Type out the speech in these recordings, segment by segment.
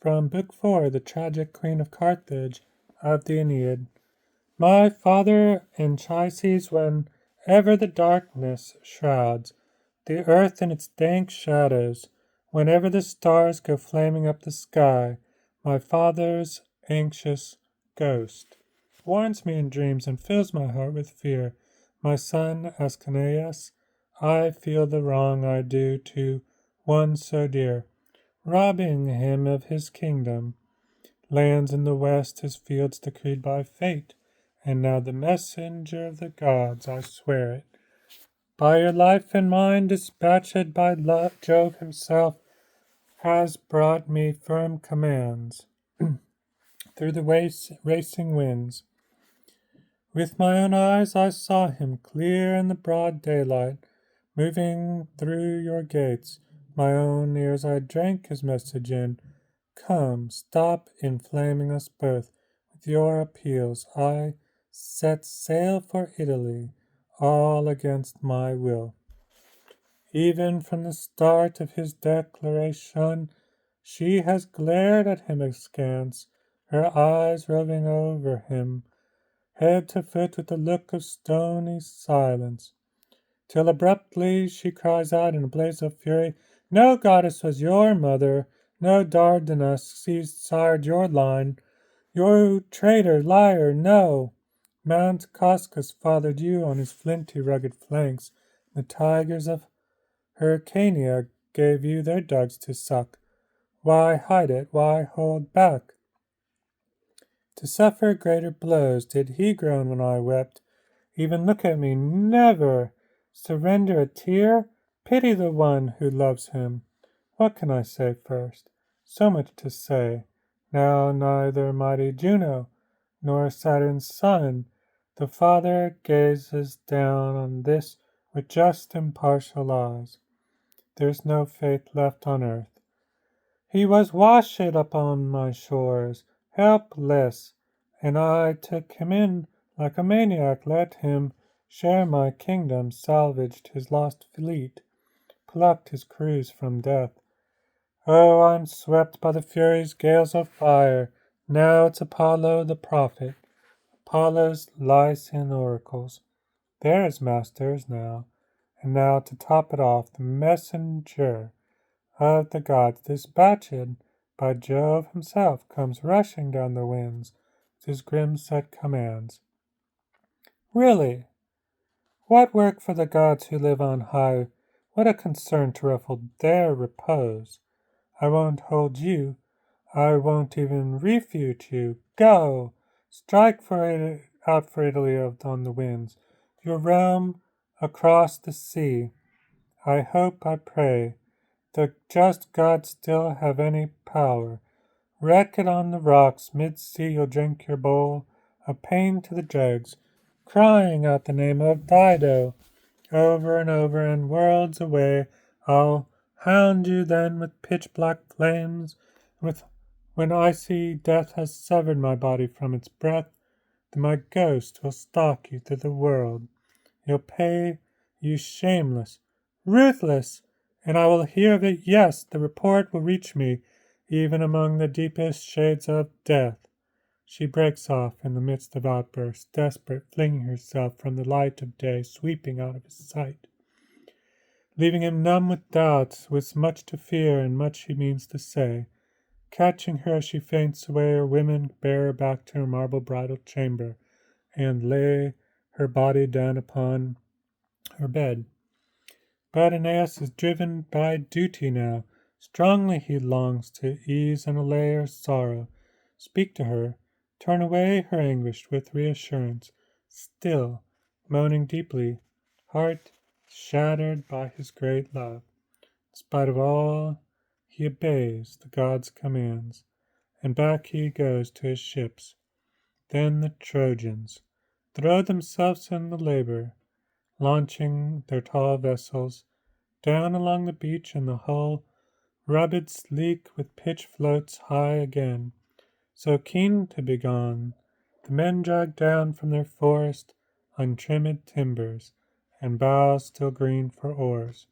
From Book 4, The Tragic Queen of Carthage, of the Aeneid. My father Anchises, whenever the darkness shrouds the earth in its dank shadows, whenever the stars go flaming up the sky, my father's anxious ghost warns me in dreams and fills my heart with fear. My son Ascanius, I feel the wrong I do to one so dear, robbing him of his kingdom, lands in the west, his fields decreed by fate, and now the messenger of the gods, I swear it, by your life and mine, dispatched by Jove himself, has brought me firm commands through the racing winds. With my own eyes I saw him clear in the broad daylight, moving through your gates. My own ears I drank his message in. Come, stop inflaming us both with your appeals. I set sail for Italy, all against my will. Even from the start of his declaration, she has glared at him askance, her eyes roving over him, head to foot with a look of stony silence, till abruptly she cries out in a blaze of fury, No goddess was your mother, no Dardanus sired your line, you traitor, liar, no! Mount Caucasus fathered you on his flinty rugged flanks, the tigers of Hyrcania gave you their dugs to suck. Why hide it? Why hold back? To suffer greater blows did he groan when I wept. Even look at me, never surrender a tear. Pity the one who loves him. What can I say first? So much to say. Now neither mighty Juno nor Saturn's son, the Father, gazes down on this with just impartial eyes. There's no faith left on earth. He was washed upon my shores, helpless, and I took him in like a maniac, let him share my kingdom, salvaged his lost fleet, plucked his crews from death. Oh, I'm swept by the furies, gales of fire. Now it's Apollo the prophet, Apollo's Lycian oracles. They're his masters now. And now, to top it off, the messenger of the gods, dispatched by Jove himself, comes rushing down the winds with his grim set commands. Really, what work for the gods who live on high? What a concern to ruffle their repose! I won't hold you. I won't even refute you. Go! Strike out for Italy on the winds, your realm across the sea. I hope, I pray, the just gods still have any power. Wreck it on the rocks, mid-sea you'll drink your bowl, a pain to the dregs, crying out the name of Dido, over and over and worlds away. I'll hound you then with pitch-black flames, when icy death has severed my body from its breath, then my ghost will stalk you through the world. You'll pay, you shameless, ruthless, and I will hear of it. Yes, the report will reach me, even among the deepest shades of death. She breaks off in the midst of outbursts, desperate, flinging herself from the light of day, sweeping out of his sight, leaving him numb with doubts, with much to fear and much he means to say. Catching her as she faints away, her women bear her back to her marble bridal chamber, and lay her body down upon her bed. But Aeneas is driven by duty now. Strongly he longs to ease and allay her sorrow, speak to her, turn away her anguish with reassurance. Still, moaning deeply, heart shattered by his great love. In spite of all, he obeys the gods' commands, and back he goes to his ships. Then the Trojans throw themselves in the labor, launching their tall vessels down along the beach, and the hull, rubbed sleek with pitch, floats high again. So keen to be gone, the men drag down from their forest untrimmed timbers, and boughs still green for oars.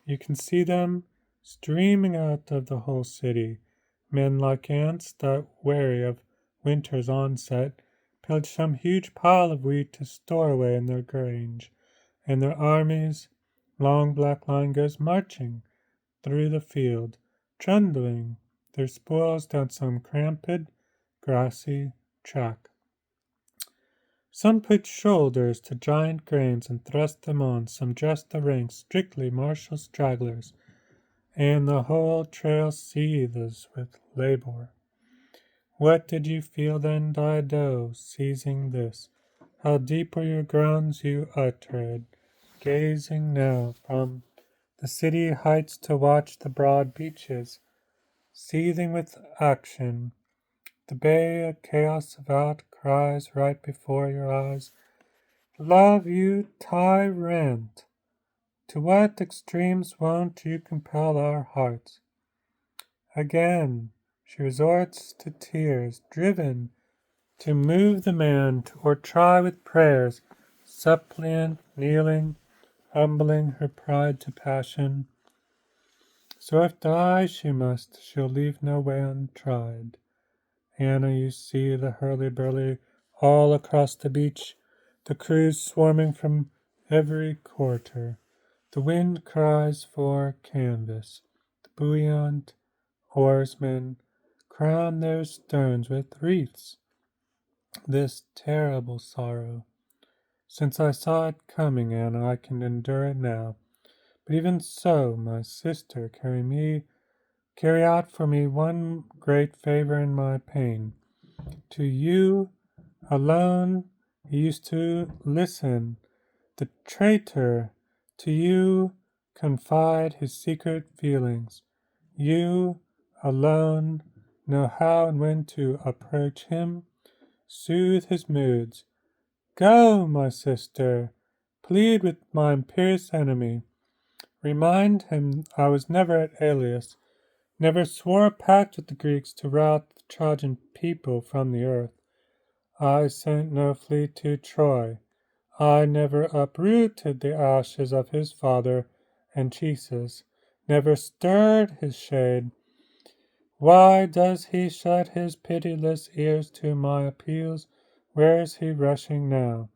You can see them streaming out of the whole city, Men like ants that, weary of winter's onset, pillage some huge pile of wheat to store away in their grange, and their armies, long black line, goes marching through the field, trundling their spoils down some cramped, grassy track. Some put shoulders to giant grains and thrust them on, some dress the ranks, strictly martial stragglers, and the whole trail seethes with labor. What did you feel then, Dido, seizing this? How deep were your groans you uttered, gazing now from the city heights to watch the broad beaches, seething with action, the bay a chaos of outcries right before your eyes. Love, you tyrant! To what extremes won't you compel our hearts? Again she resorts to tears, driven to move the man, or try with prayers, suppliant, kneeling, humbling her pride to passion. So if die she must, she'll leave no way untried. Anna, you see the hurly-burly all across the beach, the crews swarming from every quarter. The wind cries for canvas. The buoyant oarsmen crown their sterns with wreaths. This terrible sorrow. Since I saw it coming, Anna, I can endure it now. But even so, my sister, carry out for me one great favor in my pain. To you alone he used to listen, the traitor, to you confide his secret feelings. You alone know how and when to approach him, soothe his moods. Go, my sister, plead with my imperious enemy. Remind him I was never at Alius, never swore a pact with the Greeks to rout the Trojan people from the earth. I sent no fleet to Troy. I never uprooted the ashes of his father Anchises, never stirred his shade. Why does he shut his pitiless ears to my appeals? Where is he rushing now?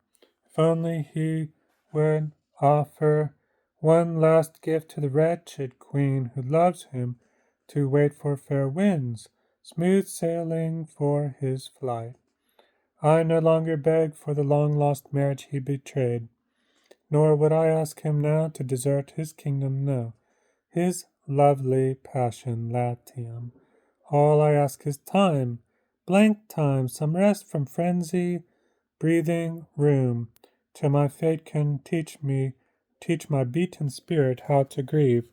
If only he would offer one last gift to the wretched queen who loves him, to wait for fair winds, smooth sailing for his flight. I no longer beg for the long-lost marriage he betrayed, nor would I ask him now to desert his kingdom, no. His lovely passion, Latium. All I ask is time, blank time, some rest from frenzy, breathing room, till my fate can teach my beaten spirit how to grieve.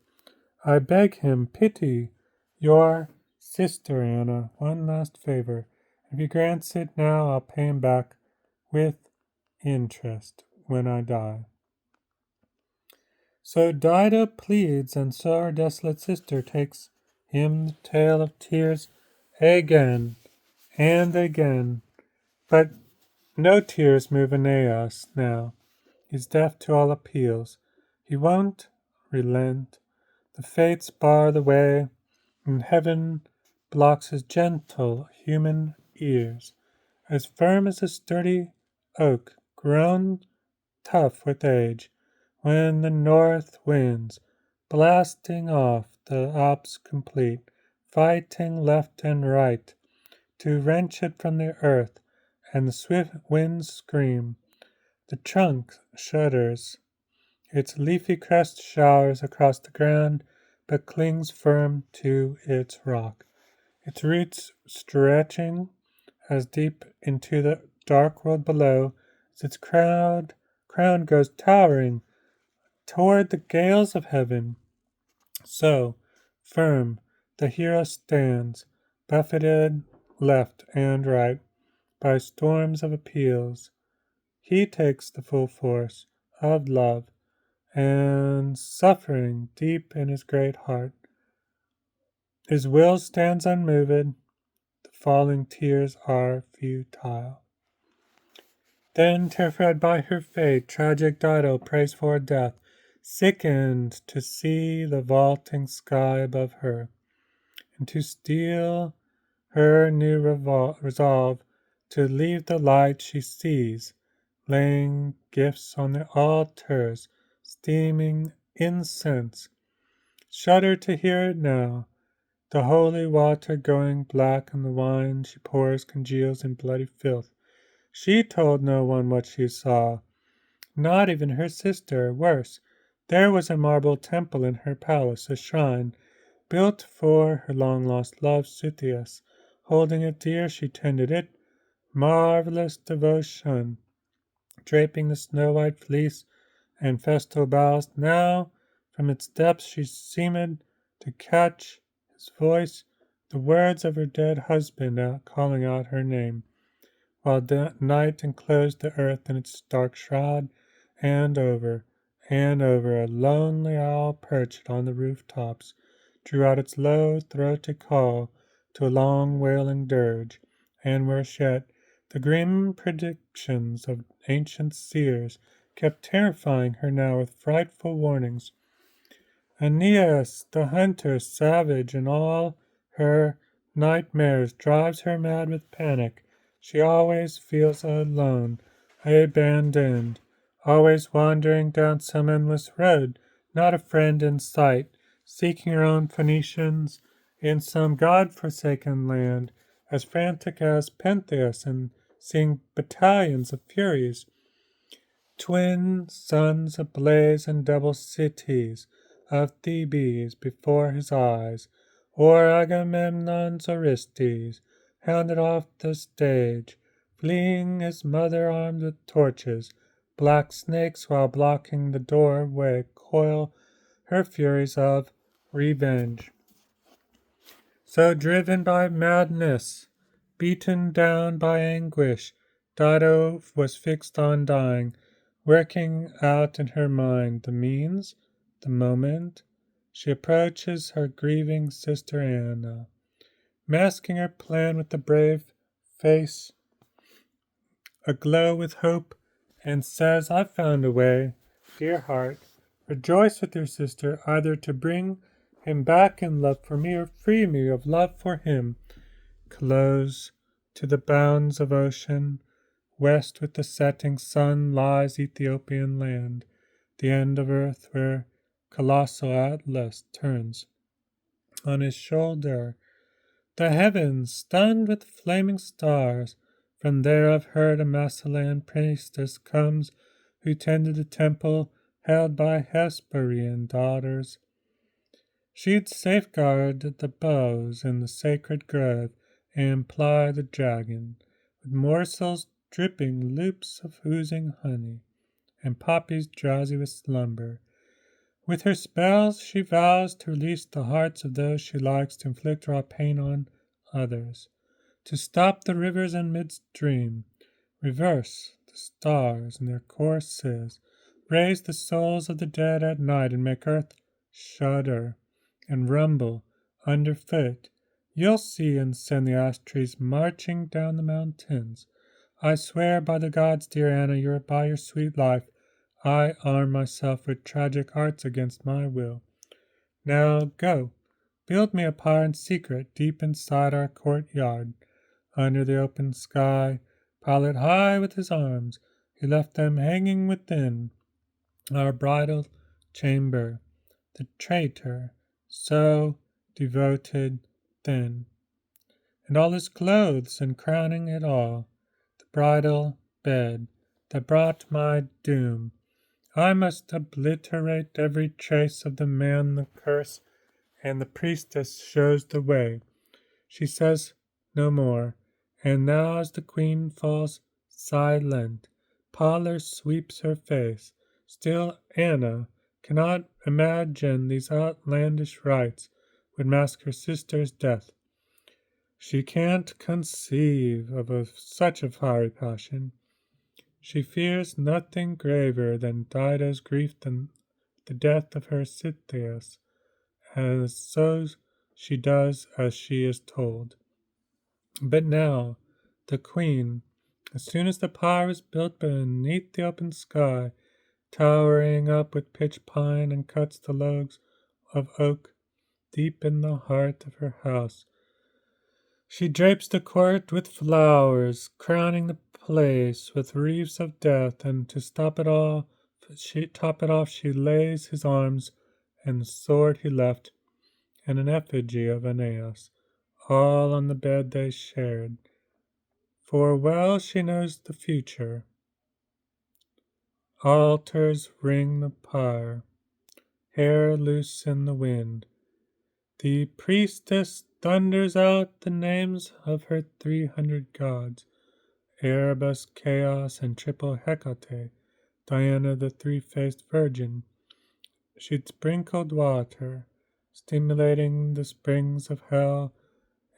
I beg him, pity your sister Anna, one last favor. If he grants it now, I'll pay him back with interest when I die. So Dido pleads, and so our desolate sister takes him the tale of tears again and again. But no tears move Aeneas now. He's deaf to all appeals. He won't relent. The fates bar the way, and heaven blocks his gentle human ears. As firm as a sturdy oak, grown tough with age, when the north winds, blasting off the Alps complete, fighting left and right, to wrench it from the earth, and the swift winds scream. The trunk shudders, its leafy crest showers across the ground, but clings firm to its rock, its roots stretching as deep into the dark world below as its crown goes towering toward the gales of heaven. So, firm, the hero stands, buffeted left and right by storms of appeals. He takes the full force of love and suffering deep in his great heart. His will stands unmoved, the falling tears are futile. Then, terrified by her fate, tragic Dido prays for death, sickened to see the vaulting sky above her, and to steel her new resolve to leave the light she sees, laying gifts on the altars, steaming incense. Shudder to hear it now. The holy water going black, and the wine she pours congeals in bloody filth. She told no one what she saw, not even her sister. Worse, there was a marble temple in her palace, a shrine built for her long-lost love, Cythius. Holding it dear, she tended it, marvelous devotion, draping the snow-white fleece and festal boughs. Now, from its depths she seemed to catch his voice, the words of her dead husband calling out her name, while night enclosed the earth in its dark shroud, and over, a lonely owl perched on the rooftops drew out its low throated call to a long wailing dirge, and worse yet, the grim predictions of ancient seers kept terrifying her now with frightful warnings. Aeneas, the hunter, savage in all her nightmares, drives her mad with panic. She always feels alone, abandoned, always wandering down some endless road, not a friend in sight, seeking her own Phoenicians in some god-forsaken land, as frantic as Pentheus, and seeing battalions of Furies, twin suns ablaze in double cities of Thebes before his eyes, or Agamemnon's Orestes, hounded off the stage, fleeing his mother armed with torches. Black snakes, while blocking the doorway, coil her furies of revenge. So driven by madness, beaten down by anguish, Dido was fixed on dying, working out in her mind the means, the moment. She approaches her grieving sister Anna, masking her plan with the brave face aglow with hope, and says, "I've found a way, dear heart. Rejoice with your sister, either to bring him back in love for me, or free me of love for him." Close to the bounds of ocean, west with the setting sun, lies Ethiopian land, the end of earth where colossal Atlas turns on his shoulder. The heavens, stunned with flaming stars, from there I've heard a Massilian priestess comes, who tended the temple held by Hesperian daughters. She'd safeguard the bows in the sacred grove, and ply the dragon with morsels dripping, loops of oozing honey, and poppies drowsy with slumber. With her spells she vows to release the hearts of those she likes, to inflict raw pain on others, to stop the rivers in midstream, reverse the stars in their courses, raise the souls of the dead at night, and make earth shudder and rumble underfoot. You'll see and send the ash trees marching down the mountains. I swear by the gods, dear Anna, by your sweet life, I arm myself with tragic arts against my will. Now go, build me a pyre in secret, deep inside our courtyard, under the open sky. Pile it high with his arms. He left them hanging within our bridal chamber. The traitor, so devoted then. And all his clothes, and crowning it all, the bridal bed that brought my doom. I must obliterate every trace of the man, the curse, and the priestess shows the way. She says no more, and now as the queen falls silent, pallor sweeps her face. Still Anna cannot imagine these outlandish rites would mask her sister's death. She can't conceive of such a fiery passion. She fears nothing graver than Dido's grief than the death of her Cythius, and so she does as she is told. But now, the queen, as soon as the pyre was built beneath the open sky, towering up with pitch pine and cuts the logs of oak, deep in the heart of her house. She drapes the court with flowers, crowning the place with wreaths of death, and to top it off, she lays his arms and the sword he left, and an effigy of Aeneas, all on the bed they shared. For well she knows the future. Altars ring the pyre, hair loose in the wind. The priestess thunders out the names of her 300 gods, Erebus, Chaos, and triple Hecate, Diana the three-faced virgin. She'd sprinkled water, stimulating the springs of hell,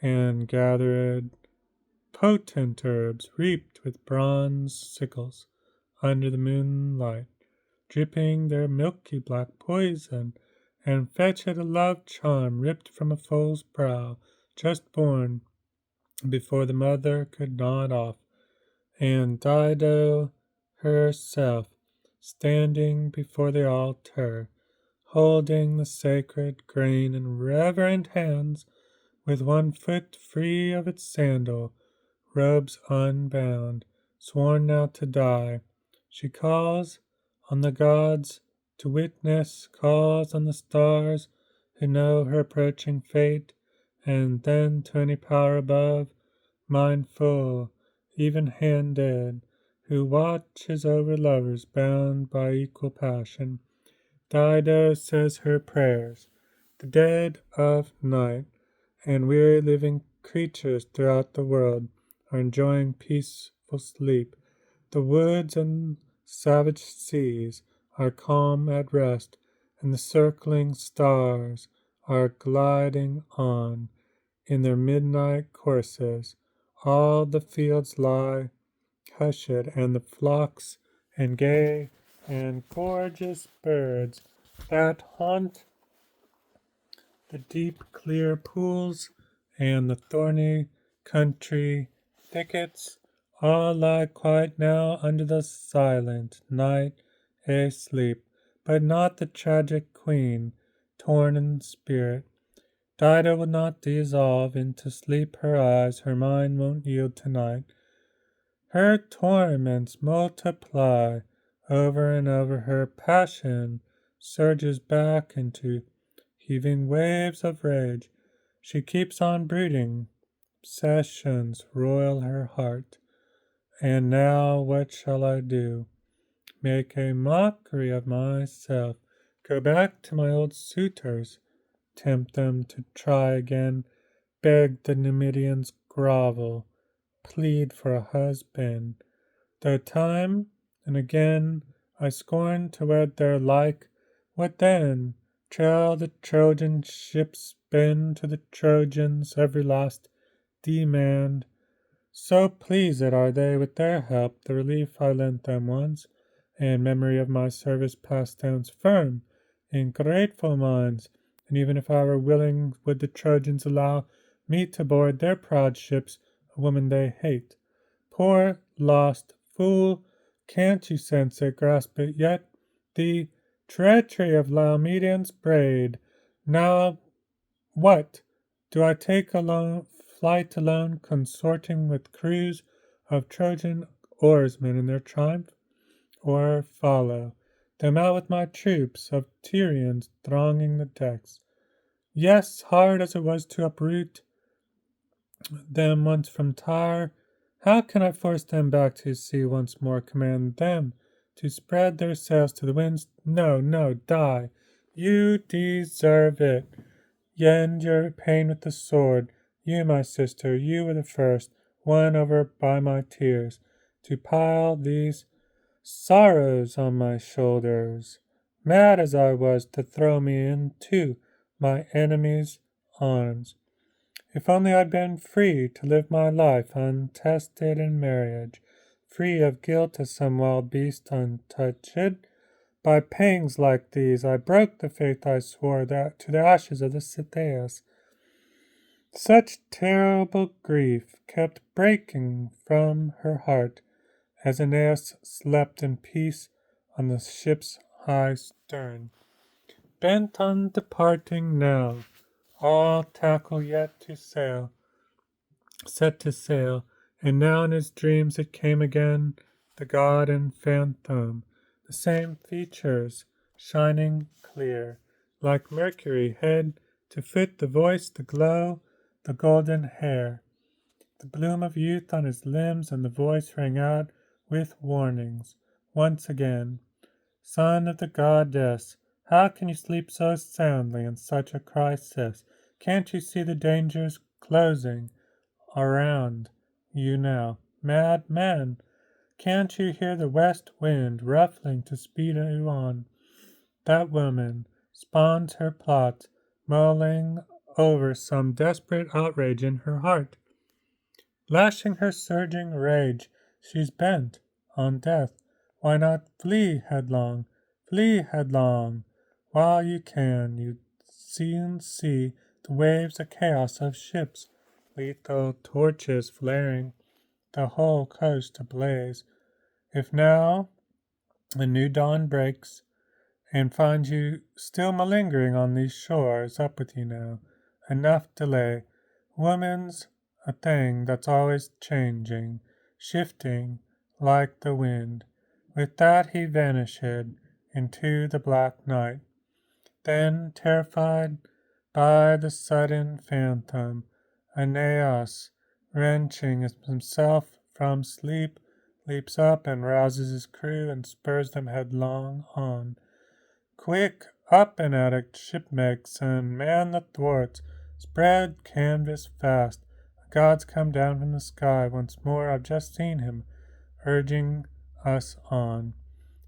and gathered potent herbs reaped with bronze sickles under the moonlight, dripping their milky black poison, and fetched a love charm ripped from a foal's brow, just born, before the mother could gnaw it off, and Dido herself, standing before the altar, holding the sacred grain in reverent hands, with one foot free of its sandal, robes unbound, sworn now to die. She calls on the gods to witness, calls on the stars who know her approaching fate, and then to any power above, mindful, even-handed, who watches over lovers bound by equal passion. Dido says her prayers. The dead of night and weary living creatures throughout the world are enjoying peaceful sleep. The woods and savage seas are calm at rest, and the circling stars are gliding on in their midnight courses. All the fields lie hushed, and the flocks and gay and gorgeous birds that haunt the deep clear pools and the thorny country thickets all lie quiet now under the silent night asleep, but not the tragic queen, torn in spirit. Dido will not dissolve into sleep her eyes, her mind won't yield tonight. Her torments multiply over and over, her passion surges back into heaving waves of rage. She keeps on brooding, obsessions roil her heart. And now what shall I do? Make a mockery of myself, go back to my old suitors, tempt them to try again, beg the Numidians grovel, plead for a husband. Though time and again I scorn to wed their like, what then? Shall the Trojan ships bend to the Trojans every last demand? So pleased are they with their help, the relief I lent them once, and memory of my service past stands firm in grateful minds. And even if I were willing, would the Trojans allow me to board their proud ships, a woman they hate? Poor lost fool, can't you sense it, grasp it yet? The treachery of Laomedians braid. Now what? Do I take flight alone, consorting with crews of Trojan oarsmen in their triumph? Or follow them out with my troops of Tyrians thronging the decks? Yes, hard as it was to uproot them once from Tyre, how can I force them back to sea once more, command them to spread their sails to the winds? No, no, die. You deserve it. You end your pain with the sword. You, my sister, you were the first, won over by my tears, to pile these sorrows on my shoulders, mad as I was to throw me into my enemy's arms. If only I'd been free to live my life untested in marriage, free of guilt as some wild beast untouched. By pangs like these I broke the faith I swore that to the ashes of the Cytheus. Such terrible grief kept breaking from her heart as Aeneas slept in peace on the ship's high stern. Bent on departing now, all tackle yet to sail, set to sail, and now in his dreams it came again, the god and phantom, the same features, shining clear, like Mercury, head to foot, the voice, the glow, the golden hair, the bloom of youth on his limbs, and the voice rang out with warnings. Once again, son of the goddess, how can you sleep so soundly in such a crisis? Can't you see the dangers closing around you now? Madman, can't you hear the west wind ruffling to speed you on? That woman spawns her plots, mulling over some desperate outrage in her heart. Lashing her surging rage, she's bent on death. Why not flee headlong? Flee headlong! While you can, you soon see the waves, a chaos of ships, lethal torches flaring, the whole coast ablaze. If now a new dawn breaks, and finds you still malingering on these shores, up with you now. Enough delay. Woman's a thing that's always changing, shifting like the wind. With that he vanished into the black night. Then, terrified by the sudden phantom, Aeneas, wrenching himself from sleep, leaps up and rouses his crew and spurs them headlong on. Quick, up and at it, shipmates, and man the thwarts, spread canvas fast. The gods come down from the sky once more. I've just seen him, urging us on.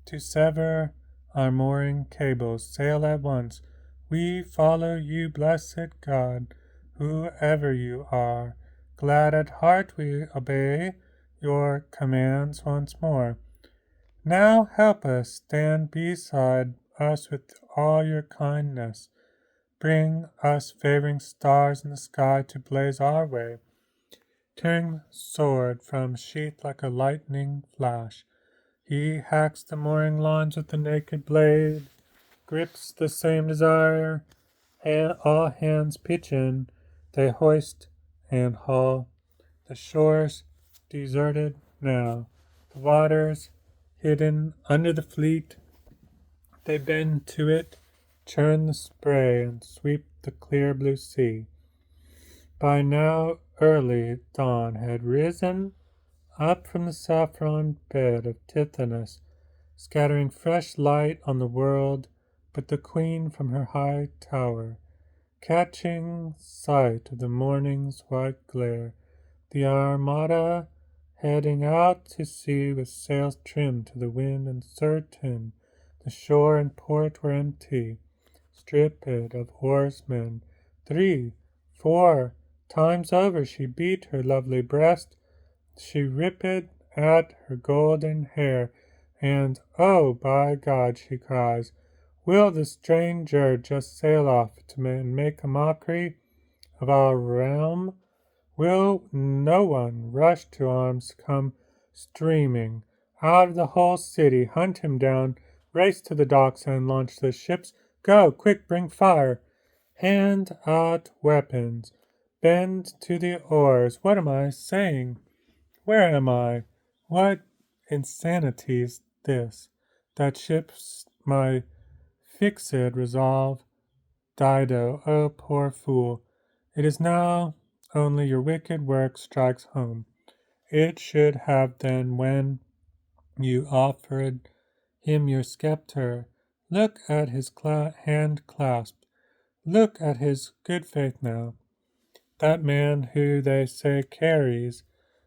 To sever our mooring cables, sail at once. We follow you, blessed God, whoever you are. Glad at heart we obey your commands once more. Now help us, stand beside us with all your kindness. Bring us favoring stars in the sky to blaze our way. Tearing sword from sheath like a lightning flash, he hacks the mooring lines with the naked blade, grips the same desire, and all hands pitch in, they hoist and haul. The shores deserted now, the waters hidden under the fleet, they bend to it, churn the spray, and sweep the clear blue sea. By now early dawn had risen up from the saffron bed of Tithonus, scattering fresh light on the world, but the queen from her high tower, catching sight of the morning's white glare, the armada heading out to sea with sails trimmed to the wind and certain the shore and port were empty, stripped of oarsmen. 3, 4 times over she beat her lovely breast, she ripped at her golden hair, and, oh, by God, she cries, will the stranger just sail off to make a mockery of our realm? Will no one rush to arms, come streaming out of the whole city, hunt him down, race to the docks and launch the ships? Go, quick, bring fire, hand out weapons, bend to the oars. What am I saying? Where am I? What insanity is this? That ships my fixed resolve, Dido, oh poor fool. It is now only your wicked work strikes home. It should have then when you offered him your scepter. Look at his hand clasped. Look at his good faith now. That man who they say carries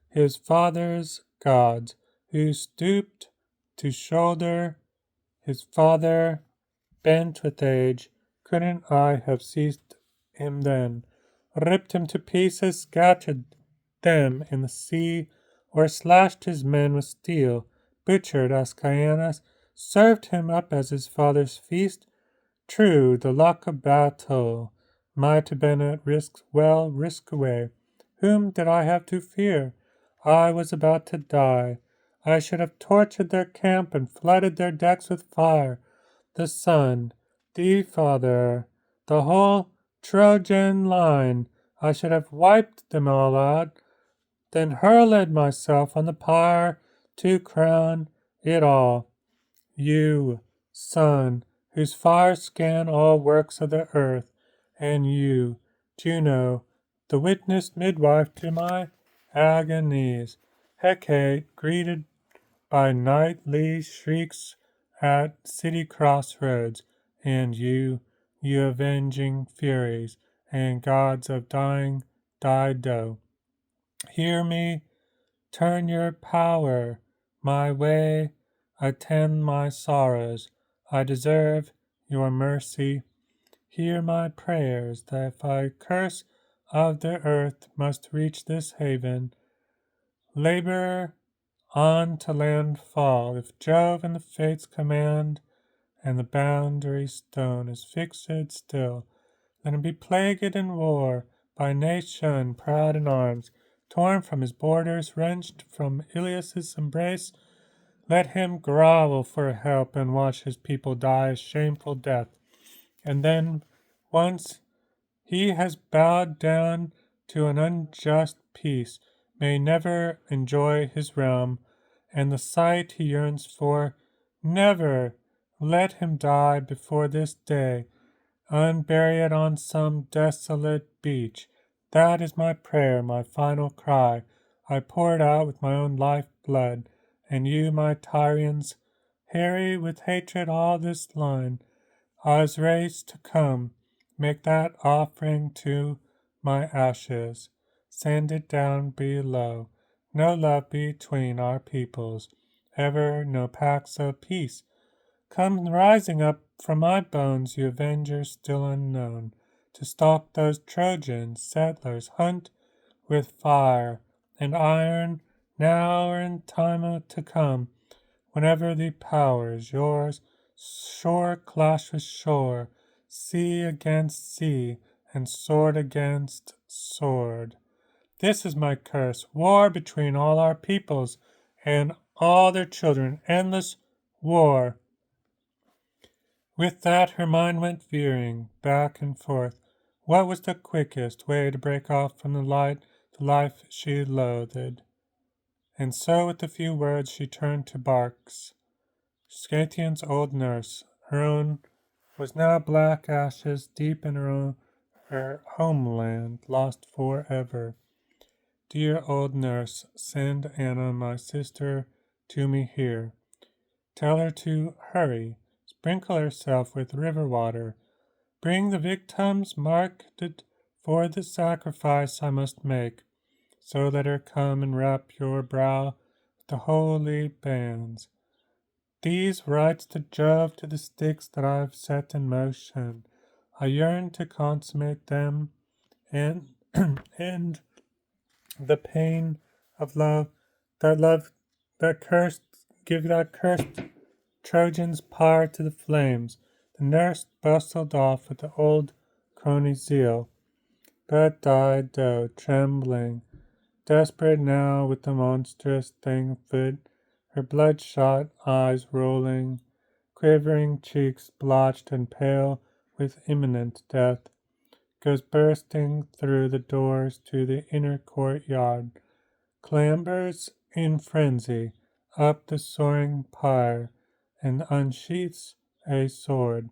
his father's gods, who stooped to shoulder his father, bent with age, couldn't I have seized him then, ripped him to pieces, scattered them in the sea, or slashed his men with steel, butchered Ascanius, served him up as his father's feast? True, the luck of battle might have been at risk, well, risk away. Whom did I have to fear? I was about to die. I should have tortured their camp and flooded their decks with fire. The sun, the father, the whole Trojan line. I should have wiped them all out, then hurled myself on the pyre to crown it all. You, sun, whose fires scan all works of the earth, and you, Juno, the witness midwife to my agonies. Hecate, greeted by nightly shrieks at city crossroads, and you avenging furies, and gods of dying Dido, hear me, turn your power my way, attend my sorrows. I deserve your mercy. Hear my prayers, that if I curse of the earth must reach this haven, labor on to land fall. If Jove and the fates command, and the boundary stone is fixed still, let him be plagued in war by nation proud in arms, torn from his borders, wrenched from Ilias's embrace. Let him grovel for help and watch his people die a shameful death. And then, once he has bowed down to an unjust peace, may never enjoy his realm, and the sight he yearns for. Never let him die before this day, unburied on some desolate beach. That is my prayer, my final cry. I pour it out with my own life blood, and you, my Tyrians, harry with hatred all this line. Ours race to come, make that offering to my ashes. Send it down below. No love between our peoples, ever no pacts of peace. Come rising up from my bones, you avengers still unknown, to stalk those Trojan settlers, hunt with fire and iron, now or in time to come, whenever the power is yours. Shore clash with shore, sea against sea, and sword against sword. This is my curse, war between all our peoples and all their children, endless war. With that her mind went veering back and forth. What was the quickest way to break off from the life she loathed? And so with a few words she turned to Barks, Scythian's old nurse. Her own was now black ashes deep in her homeland, lost forever. Dear old nurse, send Anna, my sister, to me here. Tell her to hurry, sprinkle herself with river water. Bring the victims marked for the sacrifice I must make. So let her come and wrap your brow with the holy bands. These rites to Jove to the sticks that I have set in motion. I yearn to consummate them and end the pain of love that cursed give that cursed Trojan's power to the flames. The nurse bustled off with the old crony's zeal, but died though, trembling, desperate now with the monstrous thing afoot, her bloodshot eyes rolling, quivering cheeks blotched and pale with imminent death, goes bursting through the doors to the inner courtyard, clambers in frenzy up the soaring pyre, and unsheaths a sword.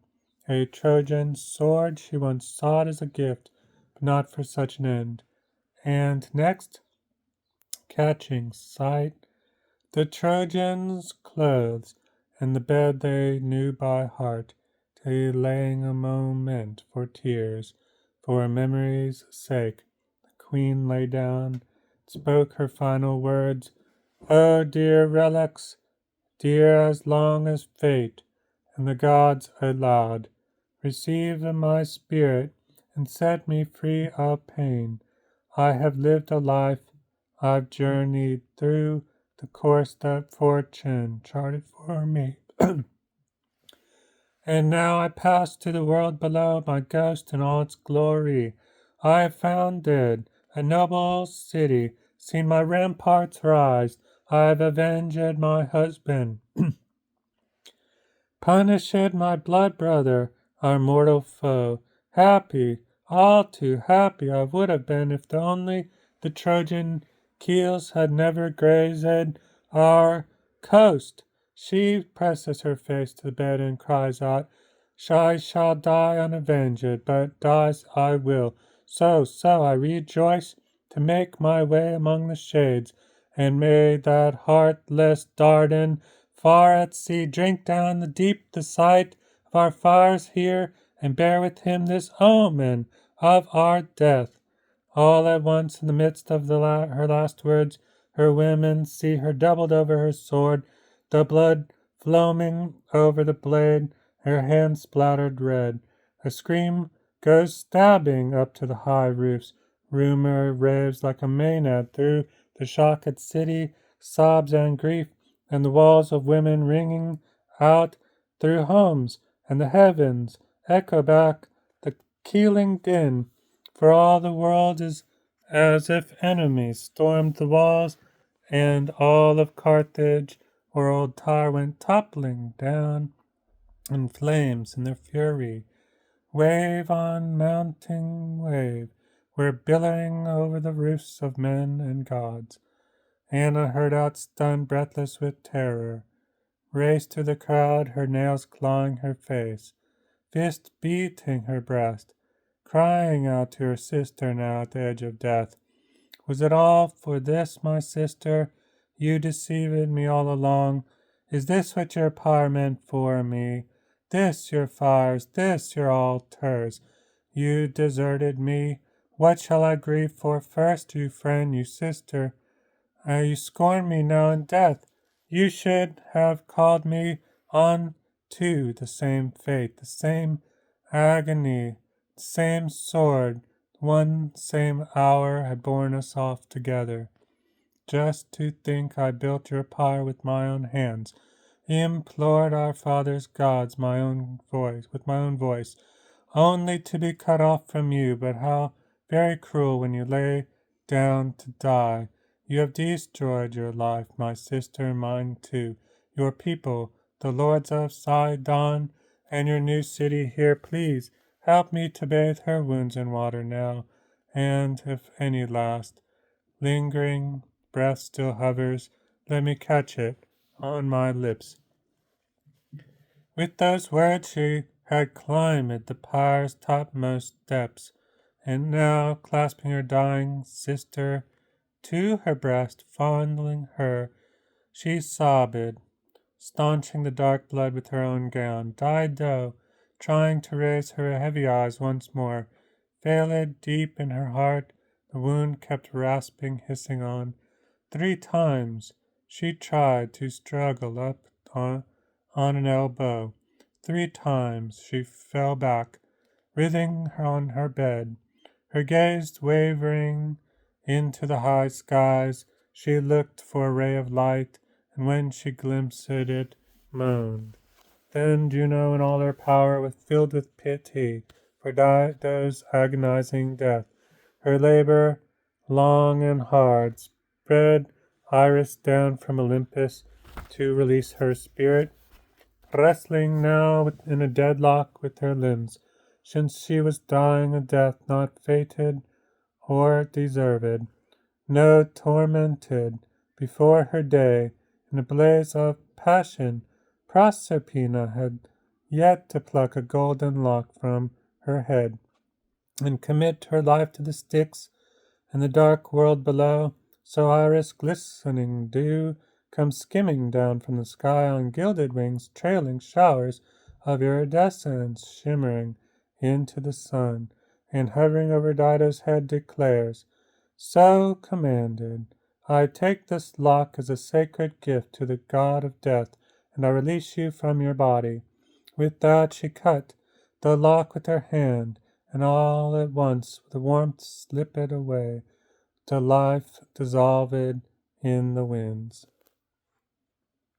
A Trojan sword she once sought as a gift, but not for such an end. And next, catching sight, the Trojans' clothes, and the bed they knew by heart, delaying a moment for tears, for memory's sake, the queen lay down, spoke her final words. Oh, dear relics, dear as long as fate, and the gods aloud, receive my spirit and set me free of pain. I have lived a life, I've journeyed through the course that fortune charted for me. And now I pass to the world below, my ghost in all its glory. I have founded a noble city, seen my ramparts rise. I have avenged my husband, punished my blood brother, our mortal foe. Happy, All too happy I would have been if only the Trojan keels had never grazed our coast. She presses her face to the bed and cries out, I shall die unavenged, but die I will. So I rejoice to make my way among the shades, and may that heartless Dardan far at sea drink down the deep the sight of our fires here, and bear with him this omen of our death. All at once, in the midst of her last words, her women see her doubled over her sword, the blood foaming over the blade, her hand splattered red. A scream goes stabbing up to the high roofs. Rumor raves like a Maenad through the shocked city, sobs and grief, and the walls of women ringing out through homes, and the heavens echo back the keeling din. For all the world is as if enemies stormed the walls, and all of Carthage or old Tyre went toppling down in flames in their fury. Wave on mounting wave were billowing over the roofs of men and gods. Anna heard out stunned, breathless with terror, raced through the crowd, her nails clawing her face, fist beating her breast, crying out to her sister now at the edge of death. Was it all for this, my sister? You deceived me all along. Is this what your power meant for me? This your fires, this your altars. You deserted me. What shall I grieve for first, you friend, you sister? You scorn me now in death. You should have called me on to the same fate, the same agony, the same sword, one same hour had borne us off together. Just to think I built your pyre with my own hands, implored our fathers' gods with my own voice, only to be cut off from you. But how very cruel when you lay down to die. You have destroyed your life, my sister, and mine too. Your people, the lords of Sidon, and your new city here, please help me to bathe her wounds in water now, and if any last lingering breath still hovers, let me catch it on my lips. With those words she had climbed the pyre's topmost steps, and now, clasping her dying sister to her breast, fondling her, she sobbed, staunching the dark blood with her own gown. Dido, trying to raise her heavy eyes once more, failed deep in her heart. The wound kept rasping, hissing on. 3 times she tried to struggle up on an elbow. 3 times she fell back, writhing on her bed, her gaze wavering into the high skies. She looked for a ray of light, and when she glimpsed it, moaned. Then Juno, in all her power, was filled with pity for Dido's agonizing death. Her labor, long and hard, spread Iris down from Olympus to release her spirit, wrestling now in a deadlock with her limbs, since she was dying a death not fated or deserved, no tormented before her day. In a blaze of passion, Proserpina had yet to pluck a golden lock from her head and commit her life to the Styx and the dark world below. So Iris, glistening dew, comes skimming down from the sky on gilded wings, trailing showers of iridescence shimmering into the sun, and hovering over Dido's head declares, so commanded, I take this lock as a sacred gift to the god of death, and I release you from your body. With that she cut the lock with her hand, and all at once the warmth slipped away, the life dissolved in the winds.